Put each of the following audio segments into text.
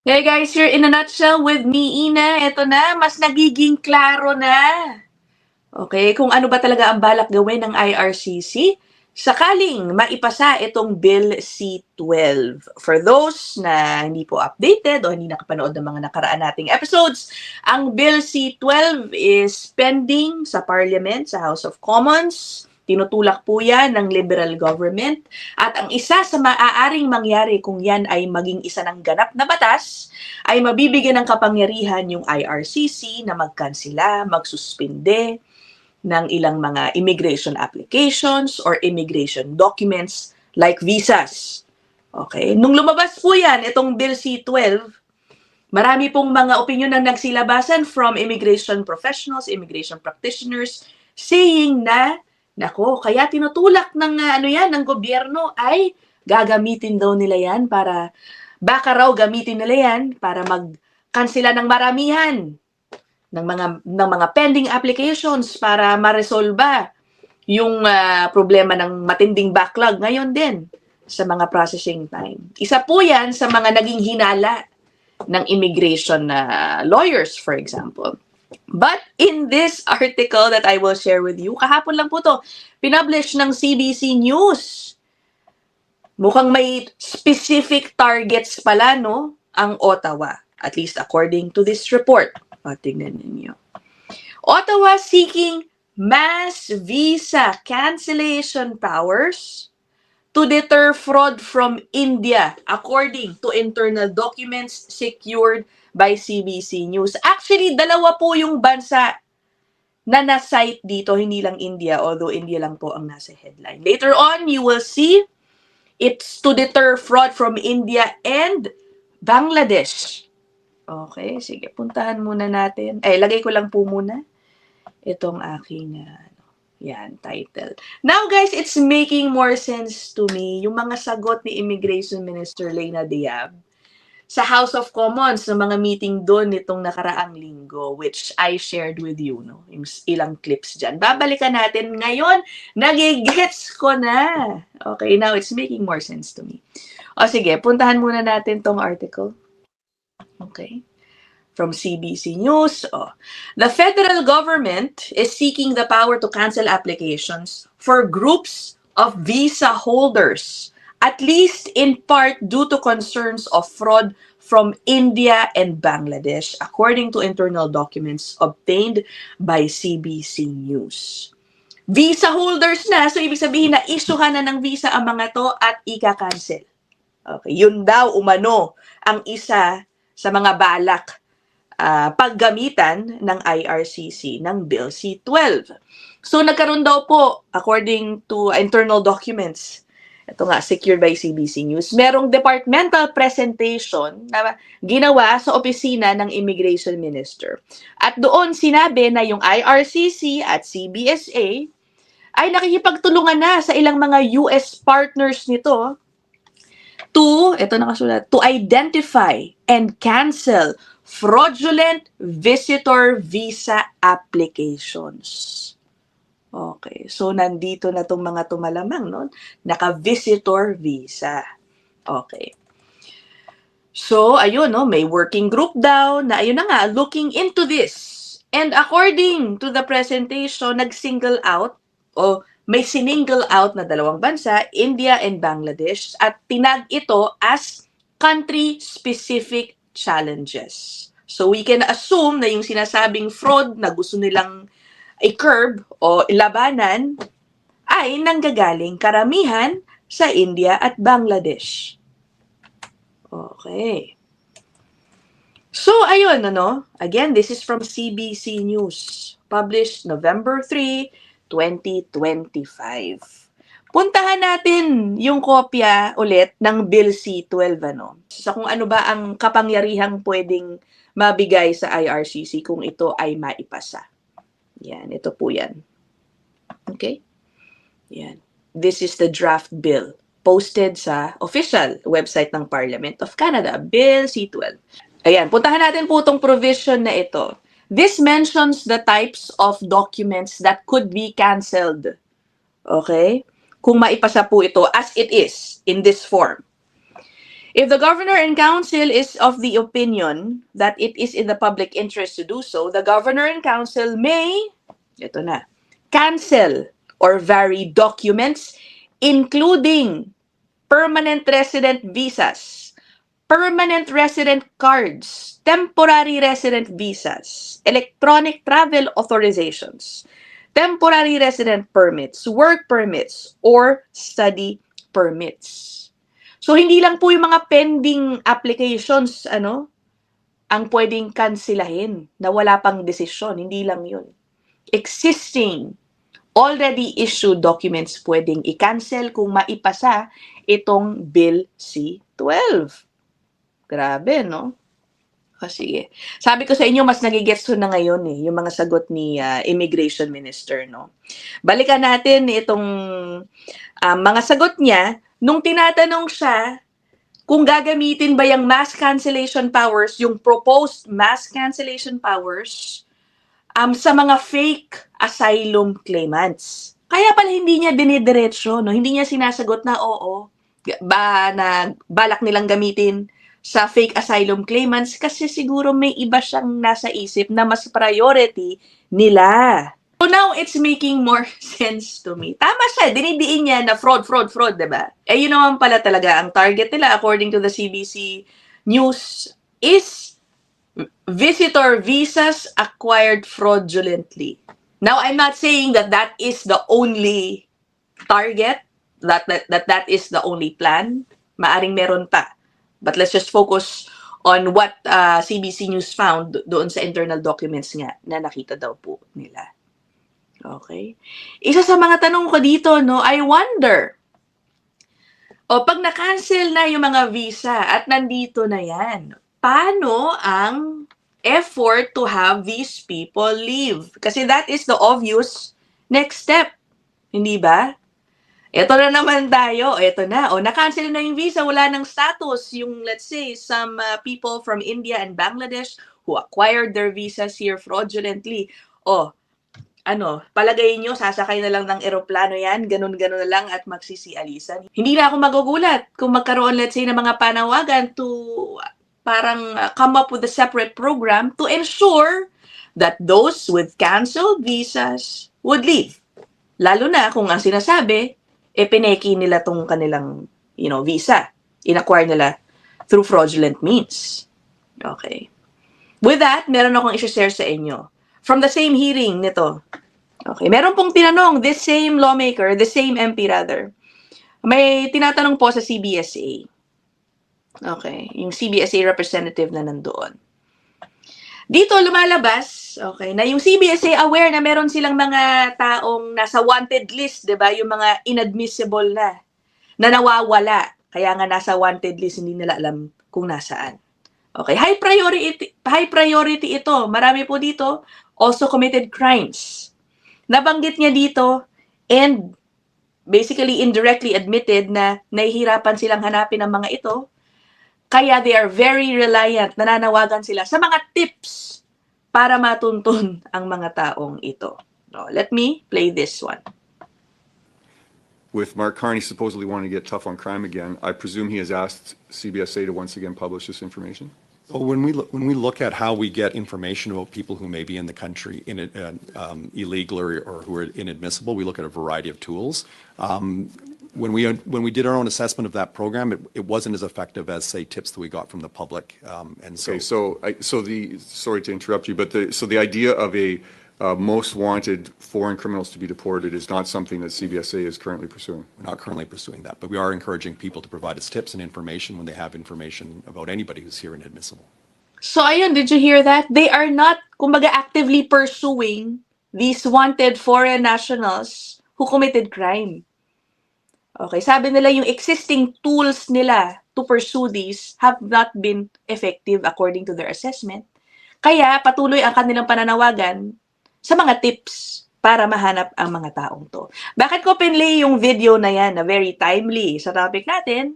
Hey guys, here in a nutshell with me, Ina. Ito na, mas nagiging klaro na. Okay, kung ano ba talaga ang balak gawin ng IRCC sakaling maipasa itong Bill C-12. For those na hindi po updated o hindi nakapanood ng mga nakaraan nating episodes, ang Bill C-12 is pending sa Parliament, sa House of Commons. Tinutulak po yan ng Liberal government. At ang isa sa maaaring mangyari kung yan ay maging isa ng ganap na batas, ay mabibigyan ng kapangyarihan yung IRCC na magkansela, magsuspinde, ng ilang mga immigration applications or immigration documents like visas. Okay? Nung lumabas po yan, itong Bill C-12, marami pong mga opinion na nagsilabasan from immigration professionals, immigration practitioners, saying na, nako, kaya tinutulak ng ng gobyerno ay gagamitin daw nila yan para, baka raw gamitin nila yan para magkansela ng maramihan ng mga pending applications para maresolba yung problema ng matinding backlog ngayon din sa mga processing time. Isa po yan sa mga naging hinala ng immigration lawyers, for example. But in this article that I will share with you, kahapon lang po to, pinublish ng CBC News. Mukhang may specific targets pala, no, ang Ottawa, at least according to this report. O, tignan ninyo. Ottawa seeking mass visa cancellation powers to deter fraud from India, according to internal documents secured by CBC News. Actually, dalawa po yung bansa na na-cite dito, hindi lang India, although India lang po ang nasa headline. Later on, you will see it's to deter fraud from India and Bangladesh. Okay, sige, puntahan muna natin. Lagay ko lang po muna itong aking title. Now guys, it's making more sense to me yung mga sagot ni Immigration Minister Leila Diab sa House of Commons ng mga meeting doon nitong nakaraang linggo, which I shared with you, no? Yung ilang clips dyan. Babalikan natin ngayon. Nagigets ko na. Okay, now it's making more sense to me. O sige, puntahan muna natin tong article. Okay. From CBC News. The federal government is seeking the power to cancel applications for groups of visa holders, at least in part due to concerns of fraud from India and Bangladesh, according to internal documents obtained by CBC News. Visa holders na, so ibig sabihin na isuhan na ng visa ang mga to at ika-cancel. Okay, yun daw umano ang isa sa mga balak paggamitan ng IRCC ng Bill C-12. So nagkaroon daw po, according to internal documents, ito nga, secured by CBC News, merong departmental presentation na ginawa sa opisina ng Immigration Minister. At doon sinabi na yung IRCC at CBSA ay nakikipagtulungan na sa ilang mga US partners nito to identify and cancel fraudulent visitor visa applications. Okay, so nandito na itong mga tumalamang, no? Naka-visitor visa. Okay. So, ayun, no? May working group daw na, ayun na nga, looking into this. And according to the presentation, nag-single out, may single out na dalawang bansa, India and Bangladesh, at tinag ito as country-specific challenges. So we can assume na yung sinasabing fraud na gusto nilang i-curb o labanan ay nanggagaling karamihan sa India at Bangladesh. Okay. So ayun, again, this is from CBC News, published November 3, 2025. Puntahan natin yung kopya ulit ng Bill C-12, sa kung ano ba ang kapangyarihang pwedeng mabigay sa IRCC kung ito ay maipasa. Yan, ito po yan. Okay? Yan. This is the draft bill posted sa official website ng Parliament of Canada, Bill C-12. Ayan, puntahan natin po itong provision na ito. This mentions the types of documents that could be canceled. Okay? Kung maipasa po ito as it is in this form. If the governor and council is of the opinion that it is in the public interest to do so, the governor and council may, ito na, cancel or vary documents including permanent resident visas, permanent resident cards, temporary resident visas, electronic travel authorizations, temporary resident permits, work permits, or study permits. So, hindi lang po yung mga pending applications, ang pwedeng kansilahin na wala pang desisyon. Hindi lang yun. Existing, already issued documents pwedeng i-cancel kung maipasa itong Bill C-12. Grabe, no? O, sige. Sabi ko sa inyo, mas nagigets ko na ngayon yung mga sagot ni Immigration Minister, no? Balikan natin itong mga sagot niya nung tinatanong siya kung gagamitin ba yung mass cancellation powers, yung proposed mass cancellation powers, sa mga fake asylum claimants. Kaya pala hindi niya dinidiretso, no? Hindi niya sinasagot na oo, na balak nilang gamitin sa fake asylum claimants kasi siguro may iba siyang nasa isip na mas priority nila. So now, it's making more sense to me. Tama siya, dinidiin niya na fraud, diba? Eh, yun naman pala talaga, ang target nila, according to the CBC News, is visitor visas acquired fraudulently. Now, I'm not saying that that is the only target, that is the only plan. Maaring meron pa. But let's just focus on what CBC News found doon sa internal documents nga na nakita daw po nila. Okay? Isa sa mga tanong ko dito, no, I wonder, pag na-cancel na yung mga visa at nandito na yan, paano ang effort to have these people leave? Kasi that is the obvious next step. Hindi ba? Ito na naman tayo. Ito na. Na-cancel na yung visa. Wala ng status. Yung, let's say, some people from India and Bangladesh who acquired their visas here fraudulently. Palagay nyo, sasakay na lang ng eroplano yan, ganun-ganun na lang at magsisialisan. Hindi na ako magugulat kung magkaroon, let's say, ng mga panawagan to parang come up with a separate program to ensure that those with canceled visas would leave. Lalo na kung ang sinasabi, pineki nila tong kanilang, visa. In-acquire nila through fraudulent means. Okay. With that, meron akong i-share sa inyo. From the same hearing nito. Okay, meron pong tinanong, this same lawmaker, the same MP rather, may tinatanong po sa CBSA. Okay, yung CBSA representative na nandoon. Dito lumalabas, okay, na yung CBSA aware na meron silang mga taong nasa wanted list, 'di ba? Yung mga inadmissible na nawawala. Kaya nga nasa wanted list, hindi nila alam kung nasaan. Okay, high priority ito. Marami po dito also committed crimes. Nabanggit niya dito and basically indirectly admitted na nahihirapan silang hanapin ang mga ito. Kaya they are very reliant, nananawagan sila sa mga tips para matuntun ang mga taong ito. No, let me play this one. With Mark Carney supposedly wanting to get tough on crime again, I presume he has asked CBSA to once again publish this information? Well, when we look at how we get information about people who may be in the country illegal or who are inadmissible, we look at a variety of tools. When we did our own assessment of that program, it wasn't as effective as, say, tips that we got from the public. Okay, sorry to interrupt you, but the idea of a most wanted foreign criminals to be deported is not something that CBSA is currently pursuing. We're not currently pursuing that, but we are encouraging people to provide us tips and information when they have information about anybody who's here inadmissible. So ayun, did you hear that? They are not, kumbaga, actively pursuing these wanted foreign nationals who committed crime. Okay, sabi nila yung existing tools nila to pursue these have not been effective according to their assessment. Kaya patuloy ang kanilang pananawagan sa mga tips para mahanap ang mga taong to. Bakit ko pinlay yung video na yan na very timely sa topic natin?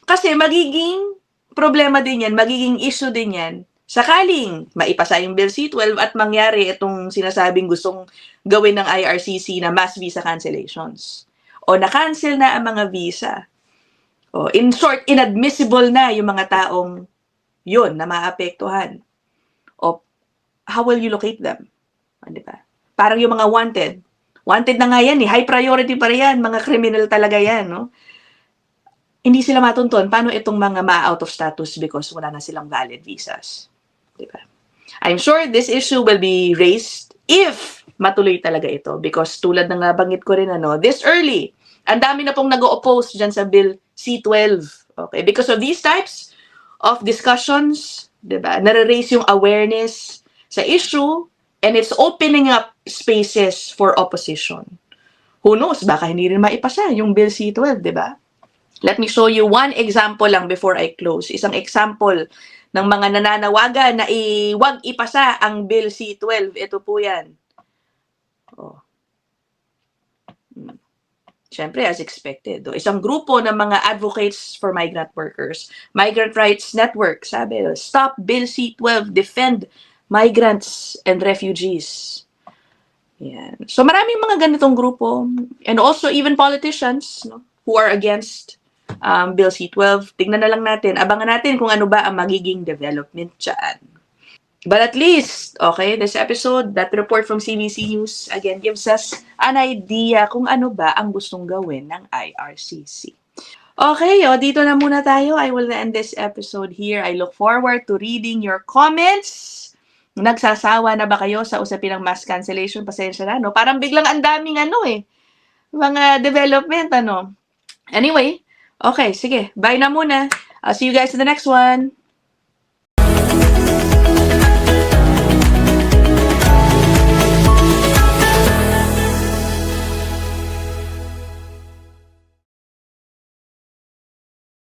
Kasi magiging problema din yan, magiging issue din yan sakaling maipasa yung Bill C-12 at mangyari itong sinasabing gustong gawin ng IRCC na mass visa cancellations. O na-cancel na ang mga visa. In short, inadmissible na yung mga taong yun na maapektuhan. O, how will you locate them? Di ba? Parang yung mga wanted. Wanted na nga yan eh. High priority pa rin yan. Mga criminal talaga yan, no? Hindi sila matuntun. Paano itong mga ma-out of status because wala na silang valid visas? Di ba? I'm sure this issue will be raised if matuloy talaga ito. Because tulad ng nabanggit ko rin, this early, ang dami na pong nag-oppose dyan sa Bill C-12. Okay? Because of these types of discussions, diba, nare-raise yung awareness sa issue and it's opening up spaces for opposition. Who knows, baka hindi rin maipasa yung Bill C-12, diba? Let me show you one example lang before I close. Isang example ng mga nananawagan na wag ipasa ang Bill C-12. Ito po yan. Oh. Siyempre, as expected. Isang grupo ng mga advocates for migrant workers, Migrant Rights Network, sabi, Stop Bill C-12, Defend Migrants and Refugees. Yan. So maraming mga ganitong grupo and also even politicians who are against Bill C-12. Tignan na lang natin, abangan natin kung ano ba ang magiging development dyan. But at least, okay, this episode, that report from CBC News, again, gives us an idea kung ano ba ang gustong gawin ng IRCC. Okay, dito na muna tayo. I will end this episode here. I look forward to reading your comments. Nagsasawa na ba kayo sa usapin ng mass cancellation? Pasensya na, no? Parang biglang ang daming mga development, Anyway, okay, sige. Bye na muna. I'll see you guys in the next one.